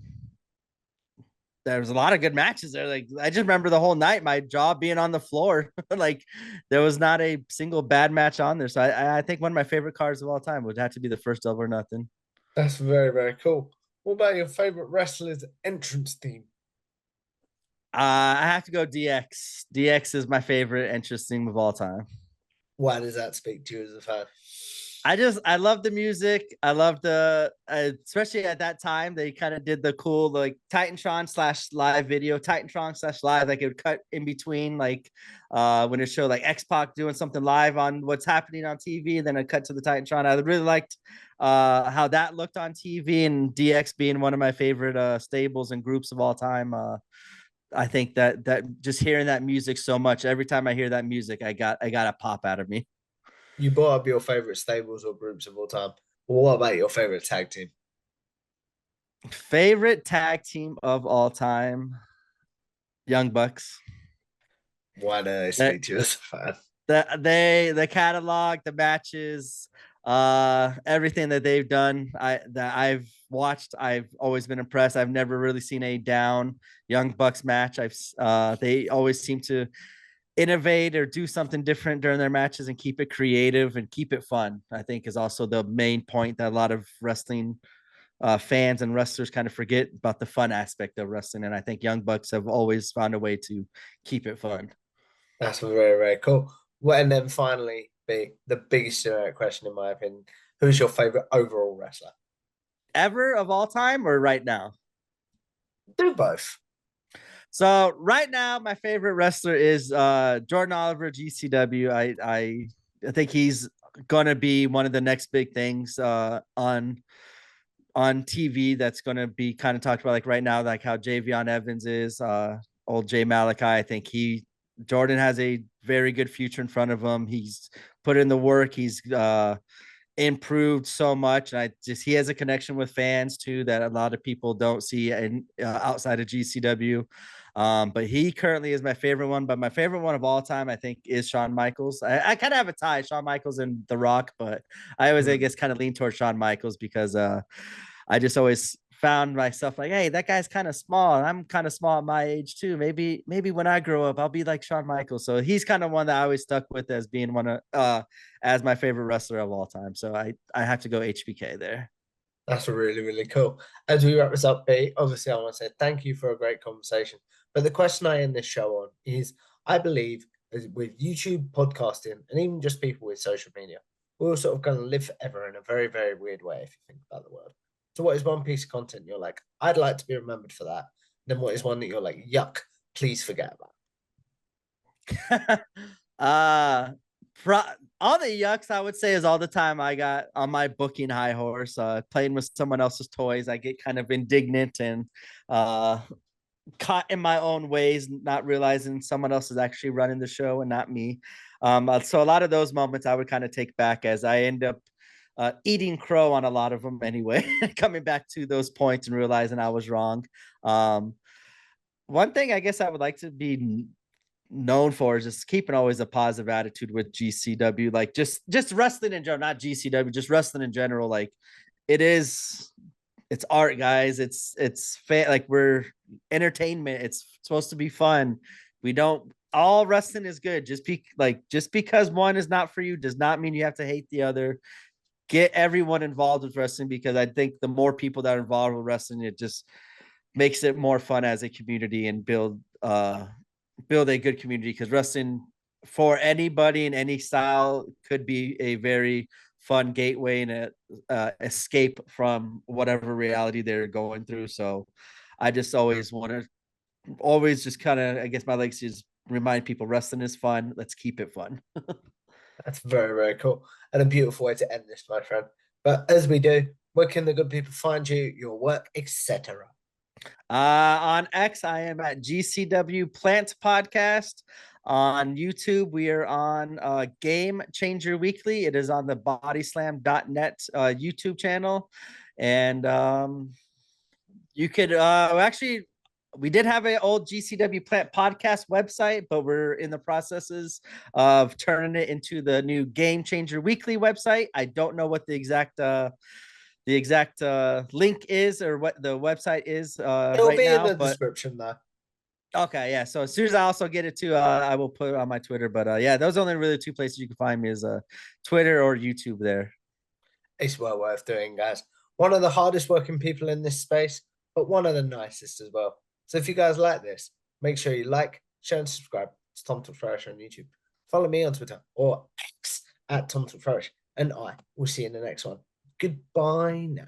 [SPEAKER 1] there was a lot of good matches there. Like I just remember the whole night, my jaw being on the floor. Like there was not a single bad match on there. So I think one of my favorite cards of all time would have to be the first Double or Nothing.
[SPEAKER 2] That's very, very cool. What about your favorite wrestler's entrance theme?
[SPEAKER 1] I have to go DX. DX is my favorite entrance theme of all time.
[SPEAKER 2] Why does that speak to you as a fan?
[SPEAKER 1] I love the music. I love the especially at that time they kind of did the cool like Titantron slash live video, Titantron slash live, like it would cut in between like when it showed like X Pac doing something live on what's happening on TV, and then it cut to the Titantron. I really liked how that looked on TV, and DX being one of my favorite stables and groups of all time. I think that just hearing that music so much, every time I hear that music, I got a pop out of me.
[SPEAKER 2] You brought up your favorite stables or groups of all time. Well, what about your favorite tag team?
[SPEAKER 1] Favorite tag team of all time, Young Bucks.
[SPEAKER 2] Why do they
[SPEAKER 1] The
[SPEAKER 2] speak to you as a fan?
[SPEAKER 1] the catalog, the matches, everything that they've done, I've watched, I've always been impressed. I've never really seen a down Young Bucks match. They always seem to innovate or do something different during their matches and keep it creative and keep it fun. I think is also the main point that a lot of wrestling fans and wrestlers kind of forget about, the fun aspect of wrestling. And I think Young Bucks have always found a way to keep it fun.
[SPEAKER 2] That's very, very cool. Well, and then finally, the biggest generic question in my opinion: who's your favorite overall wrestler?
[SPEAKER 1] Ever of all time or right now?
[SPEAKER 2] Do both.
[SPEAKER 1] So right now, my favorite wrestler is Jordan Oliver, GCW. I think he's gonna be one of the next big things on TV that's going to be kind of talked about, like right now, like how Javion Evans is, old Jay Malachi. I think Jordan has a very good future in front of him. He's put in the work. He's improved so much, and he has a connection with fans too that a lot of people don't see outside of GCW. But he currently is my favorite one. But my favorite one of all time, I think, is Shawn Michaels. I kind of have a tie, Shawn Michaels and The Rock, but I always, I
[SPEAKER 2] Mm.
[SPEAKER 1] guess, kind of lean towards Shawn Michaels because I just always found myself like, hey, that guy's kind of small. I'm kind of small at my age too. Maybe when I grow up, I'll be like Shawn Michaels. So he's kind of one that I always stuck with as being one of as my favorite wrestler of all time. So I have to go HBK there.
[SPEAKER 2] That's really, really cool. As we wrap this up, B, obviously, I want to say thank you for a great conversation. But the question I end this show on is I believe with YouTube, podcasting, and even just people with social media, we're all sort of going to live forever in a very, very weird way if you think about the world. So, what is one piece of content you're like, I'd like to be remembered for that? Then, what is one that you're like, yuck, please forget about?
[SPEAKER 1] uh pro- all the yucks I would say is all the time I got on my booking high horse, playing with someone else's toys. I get kind of indignant and uh caught in my own ways, not realizing someone else is actually running the show and not me. So a lot of those moments I would kind of take back as I end up eating crow on a lot of them anyway, coming back to those points and realizing I was wrong. Um, one thing I guess I would like to be known for is just keeping always a positive attitude with GCW. Like just wrestling in general, not GCW, just wrestling in general. Like it is, it's art, guys. Like we're entertainment. It's supposed to be fun. We don't all wrestling is good. Just because one is not for you does not mean you have to hate the other. Get everyone involved with wrestling, because I think the more people that are involved with wrestling, it just makes it more fun as a community and build a good community, because wrestling for anybody in any style could be a very fun gateway and a escape from whatever reality they're going through. So I just always want to always just kind of, I guess my legacy is remind people wrestling is fun. Let's keep it fun.
[SPEAKER 2] That's very, very cool. And a beautiful way to end this, my friend. But as we do, where can the good people find you, your work, etc.?
[SPEAKER 1] On X, I am at GCW Plant Podcast. On YouTube, we are on Game Changer Weekly. It is on the bodyslam.net YouTube channel. And you could actually, we did have an old GCW Plant Podcast website, but we're in the processes of turning it into the new Game Changer Weekly website. I don't know what the exact link is, or what the website is
[SPEAKER 2] It'll
[SPEAKER 1] right
[SPEAKER 2] be in
[SPEAKER 1] now,
[SPEAKER 2] the
[SPEAKER 1] but
[SPEAKER 2] description there.
[SPEAKER 1] okay, yeah. So as soon as I also get it to, I will put it on my Twitter. But yeah, those are only really two places you can find me, is Twitter or YouTube there.
[SPEAKER 2] It's well worth doing, guys. One of the hardest working people in this space, but one of the nicest as well. So if you guys like this, make sure you like, share, and subscribe. It's Tom Talk Flourish on YouTube. Follow me on Twitter or X at Tom Talk Flourish, and I will see you in the next one. Goodbye now.